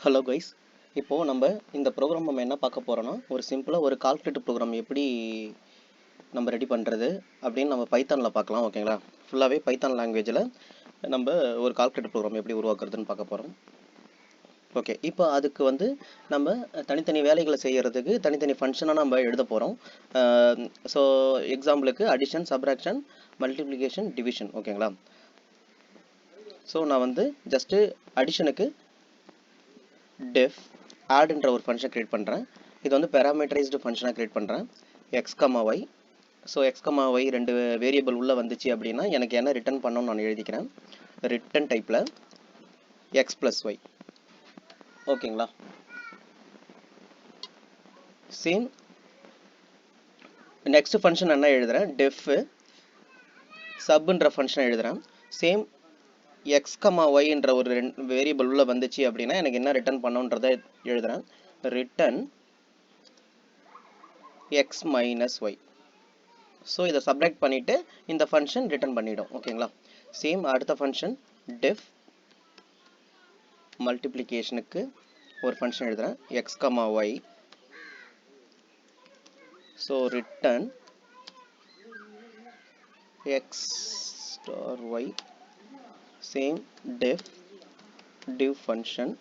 Hello guys, இப்போது நம்ம இந்த ப்ரோக்ராம் என்ன பார்க்க போகிறோன்னா, ஒரு சிம்பிளாக ஒரு கால்குலேட்டர் ப்ரோக்ராம் எப்படி நம்ம ரெடி பண்ணுறது அப்படின்னு நம்ம பைத்தானில் பார்க்கலாம். ஓகேங்களா? ஃபுல்லாகவே பைத்தான் லாங்குவேஜில் நம்ம ஒரு கால்குலேட்டர் ப்ரோக்ராம் எப்படி உருவாக்குறதுன்னு பார்க்க போகிறோம். ஓகே, இப்போ அதுக்கு நம்ம தனித்தனி வேலைகளை செய்கிறதுக்கு தனித்தனி ஃபங்க்ஷனாக நம்ம எழுத போகிறோம். ஸோ எக்ஸாம்பிளுக்கு அடிஷன், சப்ராக்ஷன், மல்டிப்ளிகேஷன், டிவிஷன். ஓகேங்களா? ஸோ நான் ஜஸ்ட்டு அடிஷனுக்கு def add என்ற ஒரு ஃபங்க்ஷன் கிரியேட் பண்ணுறேன். இது பேராமீட்டரைஸ்டு ஃபங்க்ஷனாக கிரியேட் பண்ணுறேன். x, y. So x, y ரெண்டு வேரியபிள் உள்ளே வந்துச்சு அப்படின்னா எனக்கு என்ன ரிட்டர்ன் பண்ணணும்னு நான் எழுதிக்கிறேன். ரிட்டர்ன் டைப்பில் x + y. ஓகேங்களா? சேம் நெக்ஸ்ட் ஃபங்க்ஷன் என்ன எழுதுகிறேன், def சப்ன்ற ஃபங்க்ஷன் எழுதுகிறேன். சேம் x, y என்ற ஒரு வேரியபிள் உள்ள வந்துச்சு அப்படின்னா எனக்கு என்ன ரிட்டர்ன் பண்ணணுன்றதை எழுதுகிறேன். Return x - y. ஸோ இதை சப்ராக்ட் பண்ணிவிட்டு இந்த ஃபங்க்ஷன் ரிட்டர்ன் பண்ணிவிடும். ஓகேங்களா? சேம் அடுத்த ஃபங்க்ஷன் def மல்டிப்ளிகேஷனுக்கு ஒரு ஃபங்க்ஷன் எழுதுகிறேன். x, y. So return x * y. Same def div function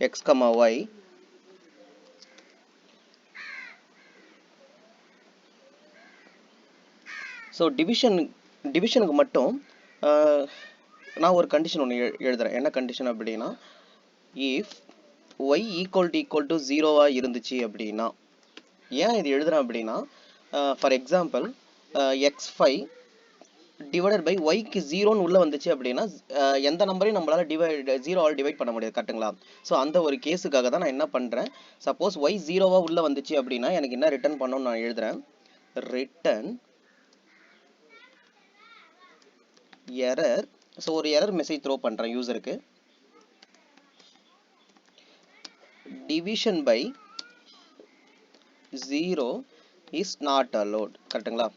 x, y. So டிவிஷனுக்கு மட்டும் நான் ஒரு கண்டிஷன் ஒன்று எழுதுகிறேன். என்ன கண்டிஷன் அப்படின்னா, இஃப் y = 0 இருந்துச்சு அப்படின்னா, ஏன் இது எழுதுகிறேன் அப்படின்னா, for example x5 divided by ஒய்க்கு 0ன்னு உள்ளே வந்துச்சு அப்படின்னா எந்த நம்பரையும் நம்மளால் 0ஆல் டிவைட் பண்ண முடியாது. கரெக்டுங்களா? ஸோ அந்த ஒரு கேஸுக்காக தான் நான் என்ன பண்ணுறேன், சப்போஸ் y 0 உள்ளே வந்துச்சு அப்படின்னா எனக்கு என்ன ரிட்டர்ன் பண்ணணும்னு நான் எழுதுகிறேன். Return error. ஸோ ஒரு எரர் மெசேஜ் த்ரோ பண்ணுறேன் யூசருக்கு. Division by 0 is not allowed. கரெக்டுங்களா?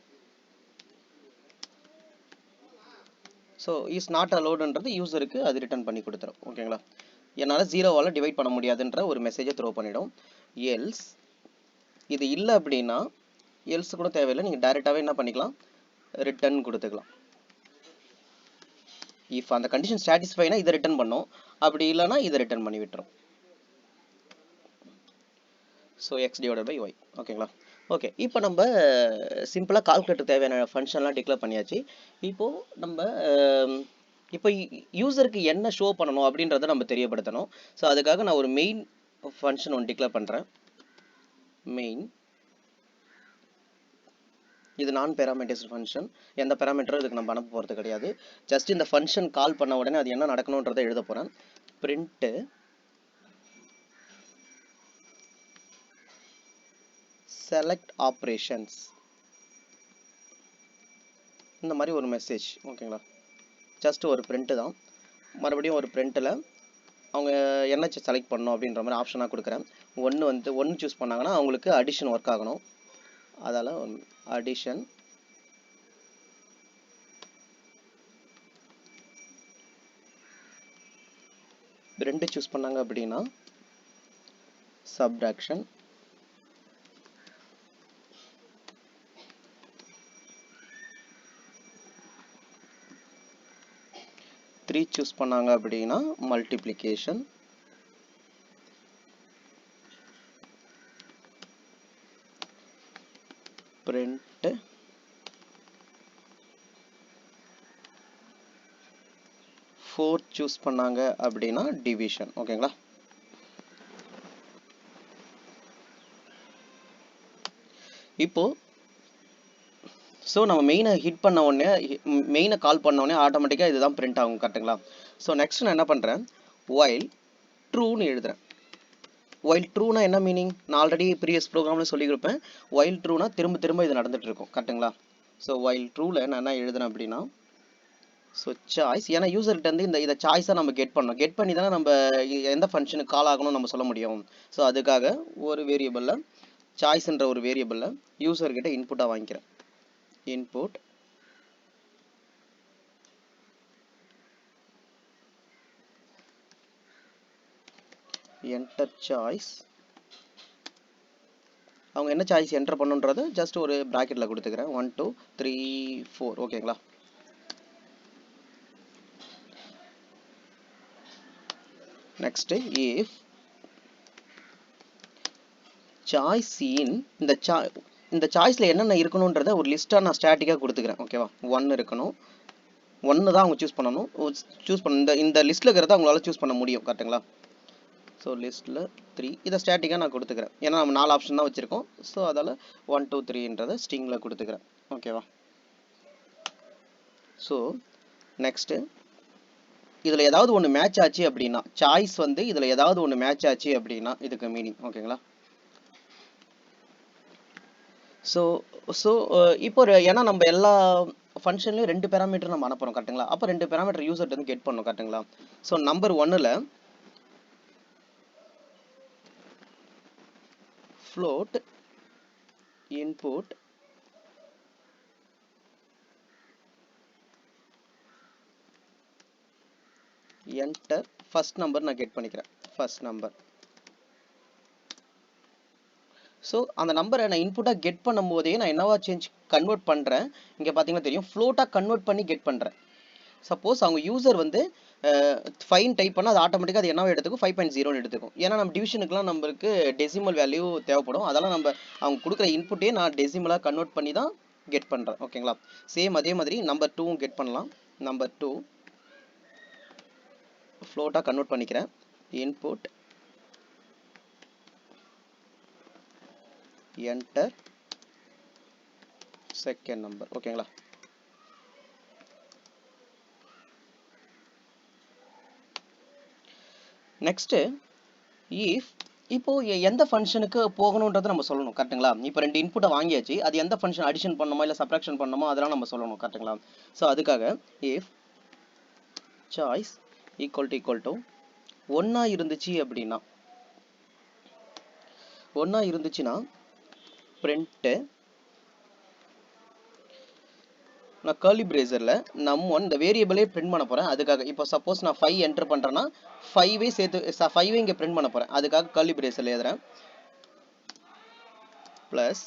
ஸோ இஸ் நாட் அலோடுன்றது யூசருக்கு அது ரிட்டர்ன் பண்ணி கொடுத்துரும். ஓகேங்களா? என்னால் 0வால் டிவைட் பண்ண முடியாதுன்ற ஒரு மெசேஜை த்ரோ பண்ணிடும். எல்ஸ் இது இல்லை அப்படின்னா, எல்ஸ் கூட தேவையில்லை, நீங்கள் டைரெக்டாகவே என்ன பண்ணிக்கலாம், ரிட்டர்ன் கொடுத்துக்கலாம். இஃப் அந்த கண்டிஷன் சாட்டிஸ்ஃபைனா இதை ரிட்டர்ன் பண்ணும், அப்படி இல்லைனா இதை ரிட்டர்ன் பண்ணி விட்டுரும். So x / y. ஓகேங்களா? ஓகே, இப்போ நம்ம சிம்பிளாக கால்குலேட்டர் தேவையான ஃபங்க்ஷன்லாம் டிக்ளேர் பண்ணியாச்சு. இப்போது நம்ம இப்போ யூசருக்கு என்ன ஷோ பண்ணணும் அப்படின்றத நம்ம தெரியப்படுத்தணும். ஸோ அதுக்காக நான் ஒரு மெயின் ஃபங்க்ஷன் ஒன்று டிக்ளேர் பண்ணுறேன். மெயின் இது நான் பேராமீட்டரைஸ்டு ஃபங்க்ஷன். எந்த பேராமீட்டரும் இதுக்கு நம்ம அனுப்ப போகிறது கிடையாது. ஜஸ்ட் இந்த ஃபங்க்ஷன் கால் பண்ண உடனே அது என்ன நடக்கணுன்றதை எழுத போகிறேன். பிரிண்ட்டு செலக்ட் ஆப்ரேஷன்ஸ், இந்த மாதிரி ஒரு மெசேஜ். ஓகேங்களா? ஜஸ்ட் ஒரு பிரிண்ட்டு தான். மறுபடியும் ஒரு பிரிண்ட்டில் அவங்க என்ன செலக்ட் பண்ணணும் அப்படின்ற மாதிரி ஆப்ஷனாக கொடுக்குறேன். ஒன்று சூஸ் பண்ணாங்கன்னா அவங்களுக்கு அடிஷன் ஒர்க் ஆகணும். அதால் அடிஷன் ரெண்டு சூஸ் பண்ணாங்க அப்படின்னா சப்ராக்ஷன், த்ரீ சூஸ் பண்ணாங்க அப்படின்னா மல்டிப்ளிகேஷன், பிரிண்ட், ஃபோர் சூஸ் பண்ணாங்க அப்படின்னா டிவிஷன். ஓகேங்களா? இப்போ ஸோ நம்ம மெயினை ஹிட் பண்ண உடனே, மெயினை கால் பண்ண உடனே ஆட்டோமேட்டிக்காக இதுதான் பிரிண்ட் ஆகும். கரெக்டுங்களா? ஸோ நெக்ஸ்ட் நான் என்ன பண்ணுறேன், while ட்ரூன்னு எழுதுறேன். while ட்ரூனா என்ன மீனிங், நான் ஆல்ரெடி ப்ரீவியஸ் ப்ரோக்ராமில் சொல்லி கொடுப்பேன். while ட்ரூனா திரும்ப திரும்ப இது நடந்துட்டு இருக்கும். கரெக்டுங்களா? ஸோ while ட்ரூவில் நான் என்ன எழுதுறேன் அப்படின்னா, ஸோ சாய்ஸ், ஏன்னா யூசர்கிட்ட இதை சாய்ஸாக நம்ம கெட் பண்ணி தானே நம்ம எந்த ஃபங்க்ஷனுக்கு கால் ஆகணும்னு நம்ம சொல்ல முடியும். ஸோ அதுக்காக ஒரு வேரியபிளில் சாய்ஸ்ன்ற ஒரு வேரியபிளில் யூசர்கிட்ட இன்புட்டாக வாங்கிக்கிறேன். Input enter choice. அவங்க என்ன சாய்ஸ் என்டர் பண்ணுன்றது ஜஸ்ட் ஒரு ப்ராக்கெட்டில் கொடுத்துக்கிறேன். 1 2 3 4 ஓகேங்களா. நெக்ஸ்ட் இஃப் சாய்ஸ் இன் இந்த சாய்ஸில் என்னென்ன இருக்கணுன்றத ஒரு லிஸ்ட்டாக நான் ஸ்டாட்டிக்காக கொடுத்துக்கிறேன். ஓகேவா. 1 இருக்கணும். 1 தான் அவங்க சூஸ் பண்ணணும். சூஸ் பண்ண இந்த லிஸ்ட்டில் இருக்கிறத அவங்களால சூஸ் பண்ண முடியும். கரெக்டுங்களா. ஸோ லிஸ்ட்டில் 3 இதை ஸ்டாட்டிக்காக நான் கொடுத்துக்கிறேன். ஏன்னா நம்ம 4 ஆப்ஷன் தான் வச்சுருக்கோம். ஸோ அதால் 1 2 3ன்றதை ஸ்ட்ரிங்கில் கொடுத்துக்கிறேன். ஓகேவா. ஸோ நெக்ஸ்ட்டு இதில் ஏதாவது ஒன்று மேட்ச் ஆச்சு அப்படின்னா, சாய்ஸ் வந்து இதில் ஏதாவது ஒன்று மேட்ச் ஆச்சு அப்படின்னா இதுக்கு மீனிங். ஓகேங்களா. ஸோ ஸோ இப்போ ஏன்னா நம்ம எல்லா ஃபங்க்ஷன்லையும் 2 பேராமீட்டர் நம்ம அனுப்புகிறோம். கரெக்டுங்களா. அப்போ 2 பேராமீட்டர் யூசர்ட்டு வந்து கெட் பண்ணணும். கரெக்டுங்களா. ஸோ நம்பர் 1ல் float input enter first number நான் கெட் பண்ணிக்கிறேன். First number. ஸோ அந்த நம்பரை நான் இன்புட்டாக கெட் பண்ணும் போதே நான் என்னவா கன்வெர்ட் பண்ணுறேன். இங்கே பார்த்தீங்கன்னா தெரியும், ஃப்ளோட்டாக கன்வெர்ட் பண்ணி கெட் பண்ணுறேன். சப்போஸ் அவங்க யூசர் வந்து ஃபைன் டைப் பண்ணால் அது ஆட்டோமேட்டிக்காக அது என்னவா எடுத்துக்கும், 5.0ன்னு எடுத்துக்கும். ஏன்னா நம்ம டிவிஷனுக்குலாம் நம்மளுக்கு டெசிமல் வேல்யூ தேவைப்படும். அதெல்லாம் நம்ம அவங்க கொடுக்குற இன்புட்டே நான் டெசிமலாக கன்வெர்ட் பண்ணி தான் கெட் பண்ணுறேன். ஓகேங்களா. சேம் அதே மாதிரி நம்பர் 2 கெட் பண்ணலாம். நம்பர் 2 ஃப்ளோட்டாக கன்வெர்ட் பண்ணிக்கிறேன். Input enter second number. ஓகேங்களா. நெக்ஸ்ட் இஃப் இப்போ எந்த ஃபங்க்ஷனுக்கு போகணுன்றதை நம்ம சொல்லணும். கரெக்டுங்களா. இப்போ 2 இன்புட்டை வாங்கியாச்சு. அது எந்த ஃபங்க்ஷன் அடிஷன் பண்ணணுமோ இல்லை சப்ராக்ஷன் பண்ணணுமோ அதெல்லாம் நம்ம சொல்லணும். கரெக்டுங்களா. ஸோ அதுக்காக இஃப் சாய்ஸ் ஈக்குவல் டு 1 இருந்துச்சு அப்படின்னா, 1 இருந்துச்சுன்னா பிரிண்ட் நான் கர்லி பிரேசரில் num1 இந்த வேரியபிளே பிரிண்ட் பண்ண போகிறேன். அதுக்காக இப்போ சப்போஸ் நான் 5 என்டர் பண்ணுறேன்னா 5வே சேர்த்து 5வே இங்கே பிரிண்ட் பண்ண போகிறேன். அதுக்காக கர்லி பிரேசரில் எழுதுறேன். Plus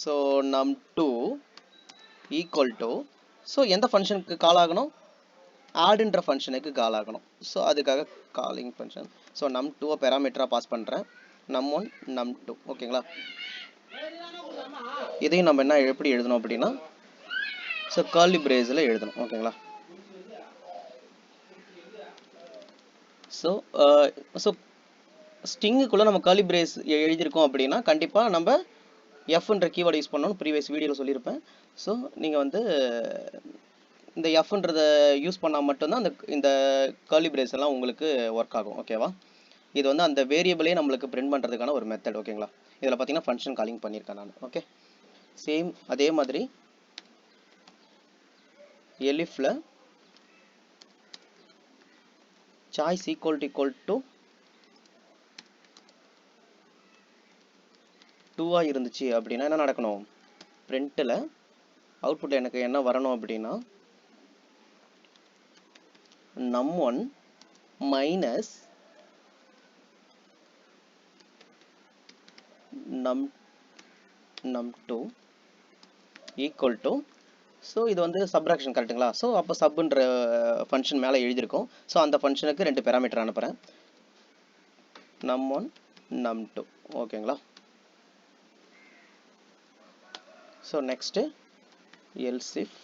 so num2 equal to so எந்த ஃபங்க்ஷனுக்கு கால் ஆகணும், ஆடுன்ற ஃபங்க்ஷனுக்கு கால் ஆகணும். ஸோ அதுக்காக காலிங் ஃபங்க்ஷன். ஸோ num2 பேராமீட்டராக பாஸ் பண்ணுறேன். num1 num2. ஓகேங்களா. இதையும் நம்ம என்ன எப்படி எழுதணும் அப்படின்னா, ஸோ கர்லி பிரேஸில் எழுதணும். ஓகேங்களா. ஸோ ஸ்ட்ரிங்குக்குள்ளே நம்ம கர்லி பிரேஸ் எழுதியிருக்கோம் அப்படின்னா கண்டிப்பாக நம்ம எஃப்ன்ற கீவேர்டு யூஸ் பண்ணணும்னு ப்ரீவியஸ் வீடியோவில் சொல்லியிருப்பேன். ஸோ நீங்கள் வந்து இந்த எஃப்ன்றதை யூஸ் பண்ணால் மட்டும்தான் இந்த கர்லி பிரேஸ் எல்லாம் உங்களுக்கு ஒர்க் ஆகும். ஓகேவா. இது வந்து அந்த வேரியபிளே நம்மளுக்கு பிரிண்ட் பண்ணுறதுக்கான ஒரு மெத்தட். ஓகேங்களா. இதில் பார்த்தீங்கன்னா ஃபங்க்ஷன் காலிங் பண்ணியிருக்கேன் நான். ஓகே. சேம் அதே மாதிரி elifல சாய்ஸ் ஈக்குவல் டு 2 இருந்துச்சு அப்படின்னா என்ன நடக்கணும், பிரிண்ட்டில் அவுட்புட் எனக்கு என்ன வரணும் அப்படின்னா num1 minus num2 equal to so இது வந்து சப்ராக்ஷன். கரெக்டுங்களா. ஸோ அப்போ சப்ன்ற ஃபங்க்ஷன் மேலே எழுதியிருக்கோம். ஸோ அந்த ஃபங்க்ஷனுக்கு 2 பேராமீட்டர் அனுப்புகிறேன். num1 num2. ஓகேங்களா. ஸோ நெக்ஸ்ட்டு else if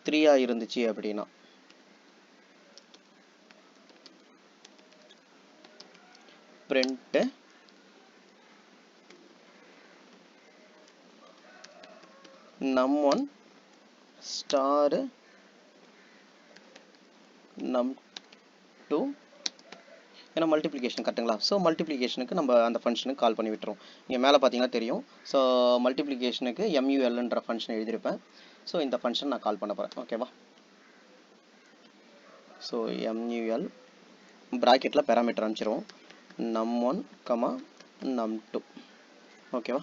த்ரீயா இருந்துச்சு அப்படின்னா பிரிண்ட் num1 ஸ்டார் num2 ஏன்னா மல்டிப்ளிகேஷன். கரெக்டுங்களா. ஸோ மல்டிப்ளிகேஷனுக்கு நம்ம அந்த ஃபங்க்ஷனுக்கு கால் பண்ணி விட்டுரும். இங்கே மேலே பார்த்தீங்கன்னா தெரியும். ஸோ மல்டிப்ளிகேஷனுக்கு MULன்ற ஃபங்க்ஷன் எழுதியிருப்பேன். ஸோ இந்த ஃபங்க்ஷன் நான் கால் பண்ண போகிறேன். ஓகேவா. ஸோ MUL ப்ராக்கெட்டில் பேராமீட்டர் அனுப்பிச்சிருவோம். num1, num2. ஓகேவா.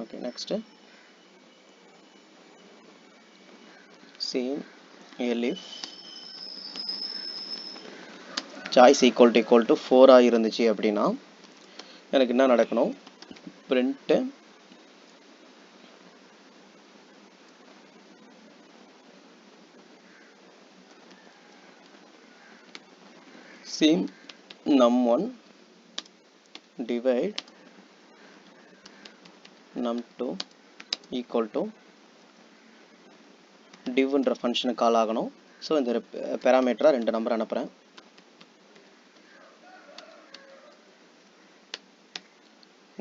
Okay, next same elif choice equal to 4 ஆ இருந்துச்சு அப்படின்னா எனக்கு என்ன நடக்கணும், print sim num1 divide num2 equal to divன்ற ஃபங்க்ஷனுக்கு கால் ஆகணும். ஸோ இந்த பேராமீட்டரா 2 நம்பர் அனுப்புகிறேன்.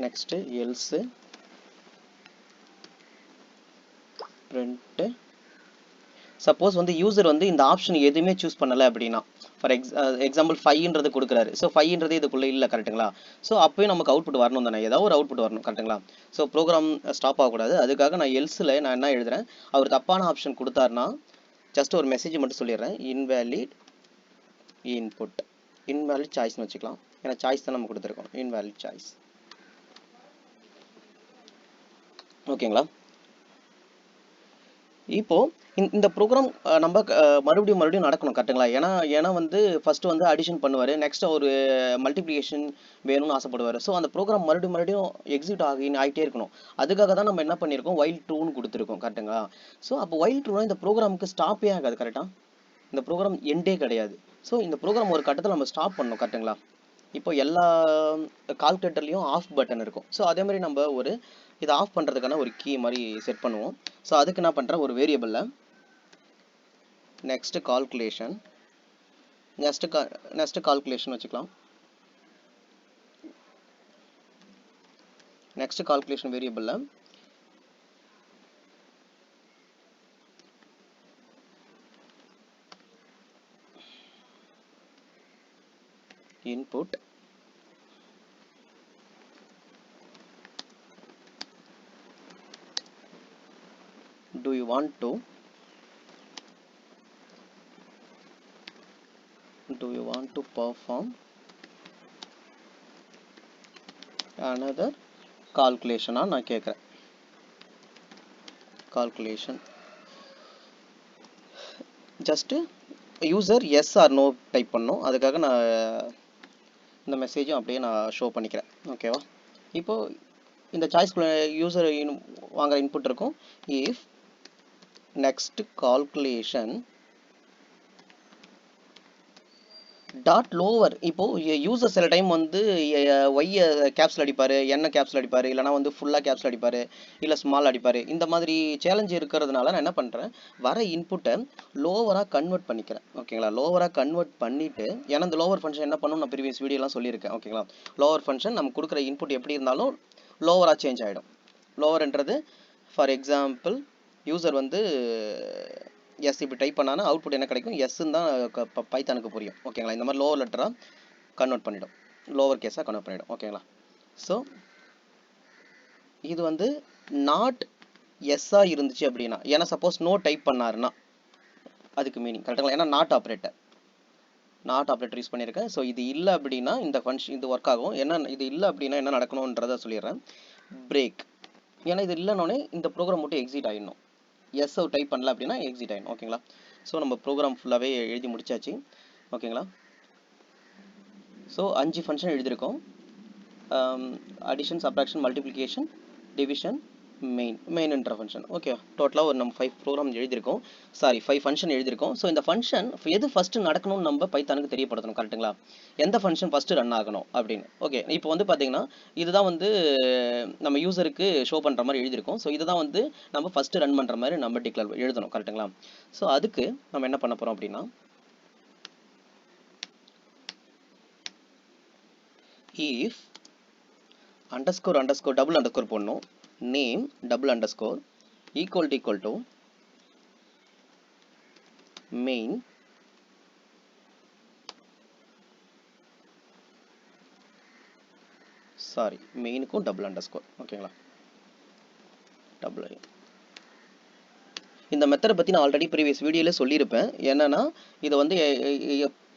நெக்ஸ்ட் எல்ஸ் print சப்போஸ் வந்து யூசர் வந்து இந்த ஆப்ஷன் எதுவுமே சூஸ் பண்ணலை அப்படின்னா, ஃபார் எக்ஸாம்பிள் 5ன்றது கொடுக்குறாரு. ஸோ 5ன்றது இதுக்குள்ளே இல்லை, கரெக்டுங்களா? ஸோ அப்போயும் நமக்கு அவுட்புட் வரணும் தானே, ஏதாவது ஒரு அவுட்புட் வரணும், கரெக்டுங்களா? ஸோ ப்ரோக்ராம் ஸ்டாப் ஆகக்கூடாது. அதுக்காக நான் எல்ஸில் நான் என்ன எழுதுறேன், அவர் தப்பான ஆப்ஷன் கொடுத்தாருன்னா ஜஸ்ட் ஒரு மெசேஜ் மட்டும் சொல்லிடுறேன், இன்வேலிட் இன்புட், இன்வேலிட் சாய்ஸ்னு வச்சுக்கலாம். ஏன்னா சாய்ஸ் தான் நம்ம கொடுத்துருக்கோம், இன்வேலிட் சாய்ஸ். ஓகேங்களா? இப்போ இந்த ப்ரோக்ராம் நம்ம மறுபடியும் நடக்கணும், கரெக்டுங்களா? ஏன்னா வந்து ஃபர்ஸ்ட் வந்து அடிஷன் பண்ணுவார், நெக்ஸ்ட் ஒரு மல்டிப்ளிகேஷன் வேணும்னு ஆசைப்படுவார். ஸோ அந்த ப்ரோக்ராம் மறுபடியும் எக்ஸிக்யூட் ஆகிட்டே இருக்கணும். அதுக்காக தான் நம்ம என்ன பண்ணியிருக்கோம், while trueன்னு கொடுத்துருக்கோம், கரெக்டுங்களா? ஸோ அப்போ while true இந்த ப்ரோக்ராமுக்கு ஸ்டாப்பே ஆகாது, கரெக்டாக? இந்த ப்ரோக்ராம் எண்டே கிடையாது. ஸோ இந்த ப்ரோக்ராம் ஒரு கட்டத்தில் நம்ம ஸ்டாப் பண்ணணும், கரெக்டுங்களா? இப்போ எல்லா கால்குலேட்டர்லையும் ஆஃப் பட்டன் இருக்கும். ஸோ அதே மாதிரி நம்ம ஒரு இதை ஆஃப் பண்ணுறதுக்கான ஒரு கீ மாதிரி செட் பண்ணுவோம். ஸோ அதுக்கு என்ன பண்ணுறேன், ஒரு வேரியபிளில் நெக்ஸ்ட் கால்குலேஷன் வச்சுக்கலாம். நெக்ஸ்ட் கால்குலேஷன் வேரியபிளில் input do you want to perform another calculation நான் கேட்குறேன். calculation just user yes or no type பண்ணணும். அதுக்காக நான் இந்த மெசேஜும் அப்படியே நான் ஷோ பண்ணிக்கிறேன். ஓகேவா? இப்போ இந்த சாய்ஸ்குள்ள யூசர் வாங்குற இன்புட் இருக்கும். if next calculation dot lower, இப்போ யூசர் சில டைம் வந்து ஒய் கேப்ஸில் அடிப்பார், என்ன கேப்ஸில் அடிப்பார், இல்லைனா வந்து ஃபுல்லாக கேப்ஸில் அடிப்பார், இல்லை ஸ்மால் அடிப்பார். இந்த மாதிரி சேலஞ்ச் இருக்கிறதுனால நான் என்ன பண்ணுறேன், வர இன்புட்டை லோவராக கன்வெர்ட் பண்ணிக்கிறேன். ஓகேங்களா? லோவராக கன்வெர்ட் பண்ணிவிட்டு, ஏன்னா இந்த லோவர் ஃபங்க்ஷன் என்ன பண்ணணும் நான் ப்ரீவியஸ் வீடியோலாம் சொல்லியிருக்கேன். ஓகேங்களா? லோவர் ஃபங்க்ஷன் நம்ம கொடுக்குற இன்புட் எப்படி இருந்தாலும் லோவராக சேஞ்ச் ஆகிடும். லோவர்ன்றது ஃபார் எக்ஸாம்பிள் யூசர் வந்து எஸ் இப்படி டைப் பண்ணானா அவுட்புட் என்ன கிடைக்கும், எஸ்ன்னு தான் பைத்தானுக்கு புரியும். ஓகேங்களா? இந்த மாதிரி லோவர் லெட்டராக கன்வெர்ட் பண்ணிடும், லோவர் கேஸாக கன்வெர்ட் பண்ணிடும். ஓகேங்களா? ஸோ இது வந்து நாட் எஸ்ஸாக இருந்துச்சு அப்படின்னா, ஏன்னா சப்போஸ் நோ டைப் பண்ணாருன்னா அதுக்கு மீனிங், கரெக்டுங்களா? ஏன்னா நாட் ஆப்ரேட்டர் யூஸ் பண்ணியிருக்கேன். ஸோ இது இல்லை அப்படின்னா இந்த ஃபங்க்ஷன் இது ஒர்க் ஆகும். என்ன இது இல்லை அப்படின்னா என்ன நடக்கணுன்றதை சொல்லிடுறேன். பிரேக், ஏன்னா இது இல்லைனோடனே இந்த ப்ரோக்ராம் மட்டும் எக்ஸிட் ஆகிடணும். எஸ் டைப் பண்ணல அப்படின்னா எக்ஸிட் ஆகிடும். ஓகேங்களா? ஸோ நம்ம ப்ரோக்ராம் ஃபுல்லாகவே எழுதி முடிச்சாச்சு. ஓகேங்களா? ஸோ 5 ஃபங்க்ஷன் எழுதியிருக்கோம். அடிஷன், சப்ராக்ஷன், மல்டிப்ளிகேஷன், டிவிஷன், மெயின்ன்ற ஃபங்க்ஷன். ஓகே, டோட்டலாக ஒரு நம்ம 5 ப்ரோக்ராம் எழுதியிருக்கோம். 5 ஃபங்க்ஷன் எழுதியிருக்கோம். ஸோ இந்த ஃபங்க்ஷன் எது ஃபஸ்ட்டு நடக்கணும்னு நம்ம பைத்தானுக்கு தெரியப்படுத்தணும், கரெக்டுங்களா? எந்த ஃபங்க்ஷன் ஃபஸ்ட்டு ரன் ஆகணும் அப்படின்னு. ஓகே, இப்போ வந்து பார்த்தீங்கன்னா இதுதான் வந்து நம்ம யூசருக்கு ஷோ பண்ணுற மாதிரி எழுதியிருக்கோம். ஸோ இதுதான் வந்து நம்ம ஃபஸ்ட்டு ரன் பண்ணுற மாதிரி நம்ம டிக்ளேர் எழுதணும், கரெக்டுங்களா? ஸோ அதுக்கு நம்ம என்ன பண்ண போகிறோம் அப்படின்னா, if underscore double underscore போடணும், name double underscore equal to main மெயினுக்கும் டபுள் அண்டர்ஸ்கோர். ஓகேங்களா? டபுள். இந்த மெத்தடை பற்றி நான் ஆல்ரெடி ப்ரீவியஸ் வீடியோவில் சொல்லியிருப்பேன். என்னன்னா இதை வந்து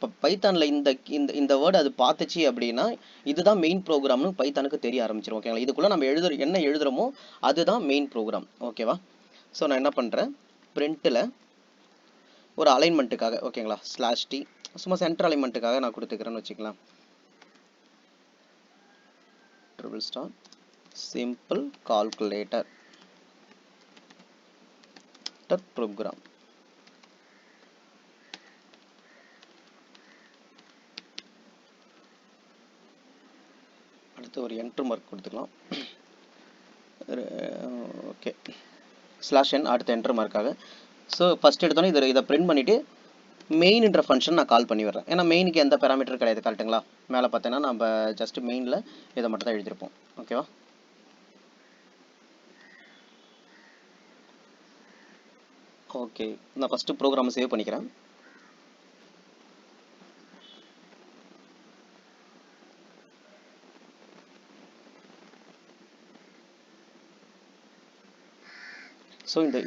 இப்போ பைத்தானில் இந்த இந்த இந்த வேர்டு அது பார்த்துச்சு அப்படின்னா இதுதான் மெயின் ப்ரோக்ராம்னு பைத்தானுக்கு தெரிய ஆரம்பிச்சிடும். ஓகேங்களா? இதுக்குள்ளே நம்ம என்ன எழுதுகிறோமோ அதுதான் மெயின் ப்ரோக்ராம். ஓகேவா? ஸோ நான் என்ன பண்ணுறேன், பிரிண்ட்டில் ஒரு அலைன்மெண்ட்டுக்காக, ஓகேங்களா, /t சும்மா சென்டர் அலைன்மெண்ட்டுக்காக நான் கொடுத்துக்கிறேன்னு வச்சுக்கலாம். Simple calculator program. அடுத்து ஒரு என்ட்ரு மார்க் கொடுத்துக்கலாம். ஓகே, /n அடுத்த என்ட்ரு மார்க்காக. ஸோ ஃபஸ்ட் எடுத்தோன்னே இதை பிரிண்ட் பண்ணிவிட்டு மெயின்ன்ற ஃபங்க்ஷன் நான் கால் பண்ணி வர்றேன். ஏன்னா மெயினுக்கு எந்த பேராமீட்டர் கிடையாது. கரெக்டுங்களா? மேலே பார்த்தீங்கன்னா நம்ம ஜஸ்ட் மெயினில் இதை மட்டும் தான் எழுதியிருப்போம். ஓகேவா? ஓகே, நான் ஃபஸ்ட்டு ப்ரோக்ராமை சேவ் பண்ணிக்கிறேன். ஸோ இந்த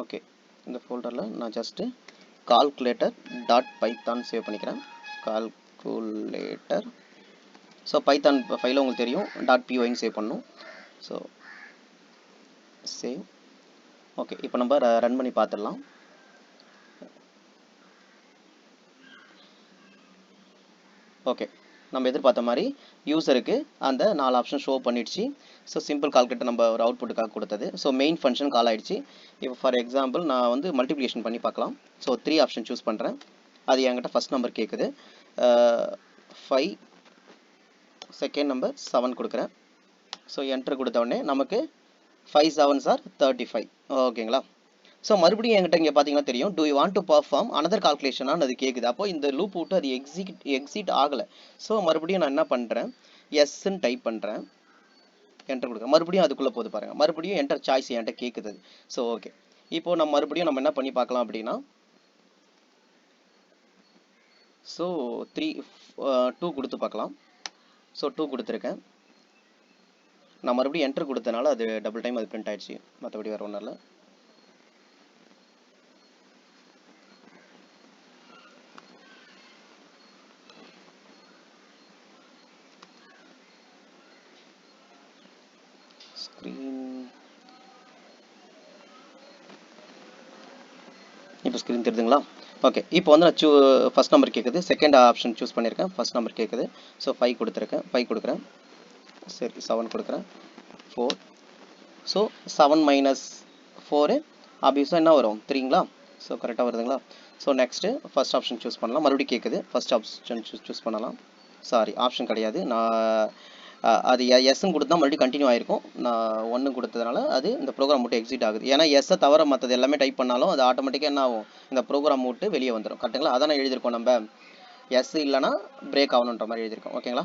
ஓகே, இந்த ஃபோல்டரில் நான் ஜஸ்ட்டு calculator.python சேவ் பண்ணிக்கிறேன். கால்குலேட்டர். ஸோ பைத்தான் ஃபைலில் உங்களுக்கு தெரியும் .py சேவ் பண்ணணும். So save. ஓகே, இப்போ நம்ம ரன் பண்ணி பார்த்துடலாம். ஓகே, நம்ம எதிர்பார்த்த மாதிரி யூசருக்கு அந்த 4 ஆப்ஷன் ஷோ பண்ணிடுச்சு. ஸோ சிம்பிள் கால்குலேட்டர் நம்ம ஒரு அவுட்புட்டுக்காக கொடுத்தது. ஸோ மெயின் ஃபங்க்ஷன் கால் ஆகிடுச்சு. இப்போ ஃபார் எக்ஸாம்பிள் நான் வந்து மல்டிப்ளிகேஷன் பண்ணி பார்க்கலாம். ஸோ 3 ஆப்ஷன் சூஸ் பண்ணுறேன். அது என்கிட்ட ஃபஸ்ட் நம்பர் கேட்குது. 5, செகண்ட் நம்பர் 7 கொடுக்குறேன். ஸோ என்ட்ரு கொடுத்த உடனே நமக்கு 5 7s are 35. ஓகேங்களா? ஸோ மறுபடியும் என்கிட்ட இங்கே பார்த்தீங்கன்னா தெரியும், do you want to perform another calculation அது கேட்குது. அப்போ இந்த லூப் விட்டு அது எக்ஸிட் ஆகலை. ஸோ மறுபடியும் நான் என்ன பண்ணுறேன், எஸ்ன்னு டைப் பண்ணுறேன், என்டர் கொடுக்குறேன். மறுபடியும் அதுக்குள்ளே போது பாருங்கள், மறுபடியும் என்டர் சாய்ஸ் என்கிட்ட கேட்குது. ஸோ ஓகே, இப்போ நம்ம மறுபடியும் நம்ம என்ன பண்ணி பார்க்கலாம் அப்படின்னா, ஸோ 2 கொடுத்து பார்க்கலாம். ஸோ 2 கொடுத்துருக்கேன். நான் மறுபடியும் என்டர் கொடுத்தனால அது டபுள் டைம் அது பிரிண்ட் ஆயிடுச்சு. மற்றபடி வேறு ஒன்றும் இல்லை. இப்போ ஸ்க்ரீன் தெரியுதுங்களா? ஓகே, இப்போ வந்து நான் ஃபஸ்ட் நம்பர் கேட்குது, செகண்ட் ஆப்ஷன் சூஸ் பண்ணியிருக்கேன், ஃபஸ்ட் நம்பர் கேட்குது. ஸோ 5 கொடுத்துருக்கேன், 5 கொடுக்குறேன். சரி, 7 கொடுக்குறேன், 4. ஸோ 7 - 4 ஆப்வியஸாக என்ன வரும், 3ங்களா? ஸோ கரெக்டாக வருதுங்களா? So next first option choose பண்ணலாம். மறுபடியும் கேட்குது, ஃபஸ்ட் ஆப்ஷன் சூஸ் பண்ணலாம். சாரி, ஆப்ஷன் கிடையாது. நான் அது எஸ்ன்னு கொடுத்தா மறுபடியும் கண்டினியூ ஆகிருக்கும். நான் 1 கொடுத்ததுனால அது இந்த ப்ரோக்ராம் விட்டு எக்ஸிட் ஆகுது. ஏன்னா எஸ்ஸை தவிர மற்றது எல்லாமே டைப் பண்ணாலும் அது ஆட்டோமேட்டிக்காக என்ன ஆகும், இந்த ப்ரோக்ராம் விட்டு வெளியே வந்துடும். கரெக்டுங்களா? அதான் எழுதியிருக்கோம் நம்ம, எஸ் இல்லைனா பிரேக் ஆகணுன்ற மாதிரி எழுதியிருக்கோம். ஓகேங்களா?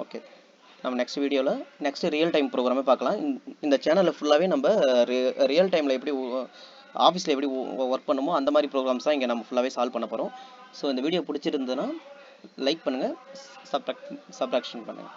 ஓகே, நம்ம நெக்ஸ்ட் வீடியோவில் நெக்ஸ்ட் ரியல் டைம் ப்ரோக்ராமே பார்க்கலாம். இந்த சேனலில் ஃபுல்லாகவே நம்ம ரியல் டைமில் எப்படி ஆஃபீஸில் எப்படி ஒர்க் பண்ணுமோ அந்த மாதிரி ப்ரோக்ராம்ஸ் தான் இங்கே நம்ம ஃபுல்லாகவே சால்வ் பண்ண போகிறோம். ஸோ இந்த வீடியோ பிடிச்சிருந்ததுன்னா லைக் பண்ணுங்கள், சப்ஸ்கிரிப்ஷன் பண்ணுங்கள்.